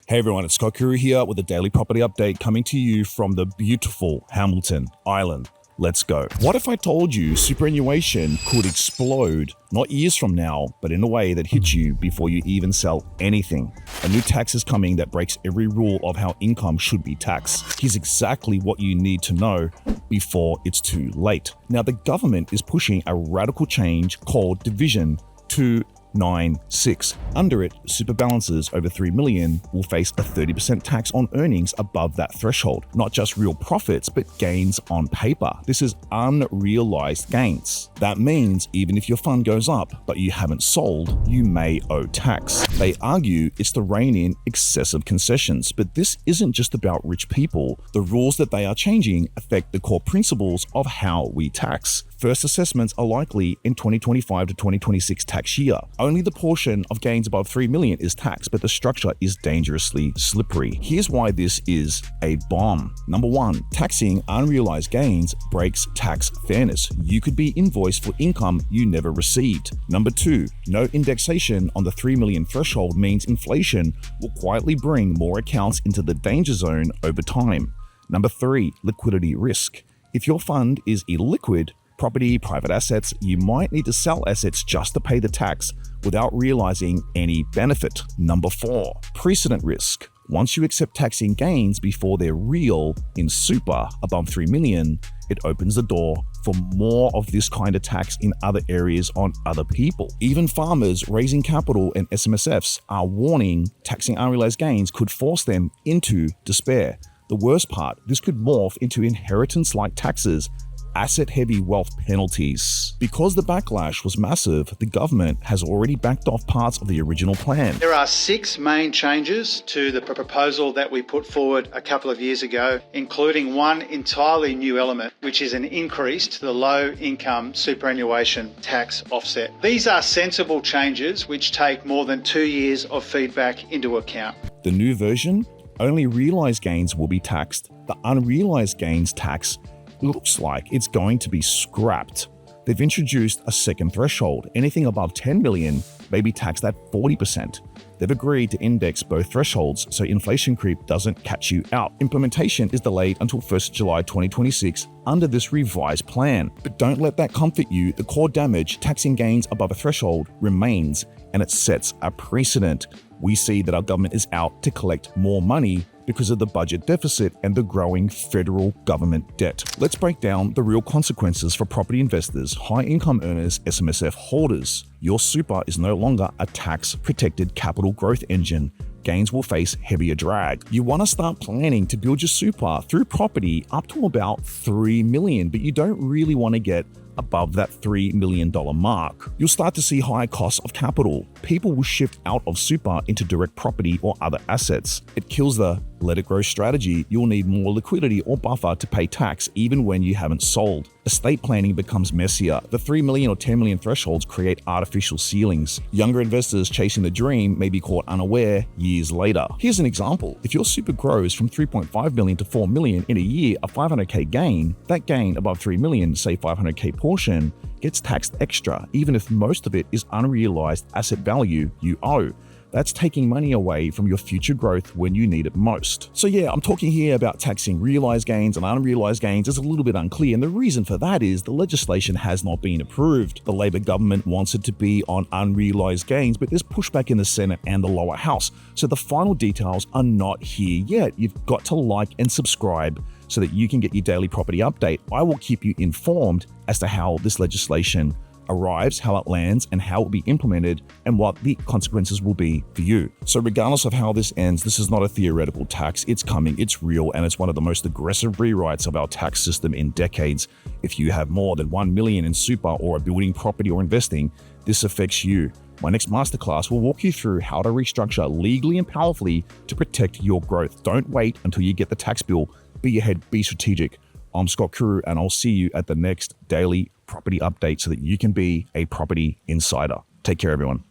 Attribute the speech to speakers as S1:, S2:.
S1: Hey everyone, it's Kuru here with a daily property update coming to you from the beautiful Hamilton Island. Let's go. What if I told you superannuation could explode, not years from now, but in a way that hits you before you even sell anything? A new tax is coming that breaks every rule of how income should be taxed. Here's exactly what you need to know before it's too late. Now, the government is pushing a radical change called Division 296. Under it, super balances over 3 million will face a 30% tax on earnings above that threshold. Not just real profits, but gains on paper. This is unrealized gains. That means even if your fund goes up, but you haven't sold, you may owe tax. They argue it's to rein in excessive concessions, but this isn't just about rich people. The rules that they are changing affect the core principles of how we tax. First assessments are likely in 2025 to 2026 tax year. Only the portion of gains above 3 million is taxed, but the structure is dangerously slippery. Here's why this is a bomb. Number one, taxing unrealized gains breaks tax fairness. You could be invoiced for income you never received. Number two, no indexation on the 3 million threshold means inflation will quietly bring more accounts into the danger zone over time. Number three, liquidity risk. If your fund is illiquid, property, private assets, you might need to sell assets just to pay the tax without realizing any benefit. Number four, precedent risk. Once you accept taxing gains before they're real in super above 3 million, it opens the door for more of this kind of tax in other areas on other people. Even farmers raising capital and SMSFs are warning taxing unrealized gains could force them into despair. The worst part, this could morph into inheritance-like taxes, asset-heavy wealth penalties. Because the backlash was massive, the government has already backed off parts of the original plan.
S2: There are 6 main changes to the proposal that we put forward a couple of years ago, including one entirely new element, which is an increase to the low-income superannuation tax offset. These are sensible changes which take more than 2 years of feedback into account.
S1: The new version, only realized gains will be taxed. The unrealized gains tax looks like it's going to be scrapped. They've introduced a second threshold. Anything above 10 million may be taxed at 40%. They've agreed to index both thresholds so inflation creep doesn't catch you out. Implementation is delayed until 1st July 2026 under this revised plan. But don't let that comfort you. The core damage, taxing gains above a threshold, remains, and it sets a precedent. We see that our government is out to collect more money because of the budget deficit and the growing federal government debt. Let's break down the real consequences for property investors, high-income earners, SMSF holders. Your super is no longer a tax-protected capital growth engine. Gains will face heavier drag. You want to start planning to build your super through property up to about 3 million, but you don't really want to get above that $3 million mark. You'll start to see higher costs of capital. People will shift out of super into direct property or other assets. It kills the let it grow strategy. You'll need more liquidity or buffer to pay tax even when you haven't sold. Estate planning becomes messier. The 3 million or 10 million thresholds create artificial ceilings. Younger investors chasing the dream may be caught unaware years later. Here's an example. If your super grows from 3.5 million to 4 million in a year, a 500k gain, that gain above 3 million, say 500k portion, gets taxed extra, even if most of it is unrealized asset value you owe. That's taking money away from your future growth when you need it most. So yeah, I'm talking here about taxing realized gains and unrealized gains. It's a little bit unclear, and the reason for that is the legislation has not been approved. The Labor government wants it to be on unrealized gains, but there's pushback in the Senate and the lower house. So the final details are not here yet. You've got to like and subscribe so that you can get your daily property update. I will keep you informed as to how this legislation arrives, how it lands, and how it will be implemented, and what the consequences will be for you. So regardless of how this ends, this is not a theoretical tax. It's coming, it's real, and it's one of the most aggressive rewrites of our tax system in decades. If you have more than 1 million in super or are building property or investing, this affects you. My next masterclass will walk you through how to restructure legally and powerfully to protect your growth. Don't wait until you get the tax bill. Be ahead, be strategic. I'm Scott Kuru, and I'll see you at the next daily property update so that you can be a property insider. Take care, everyone.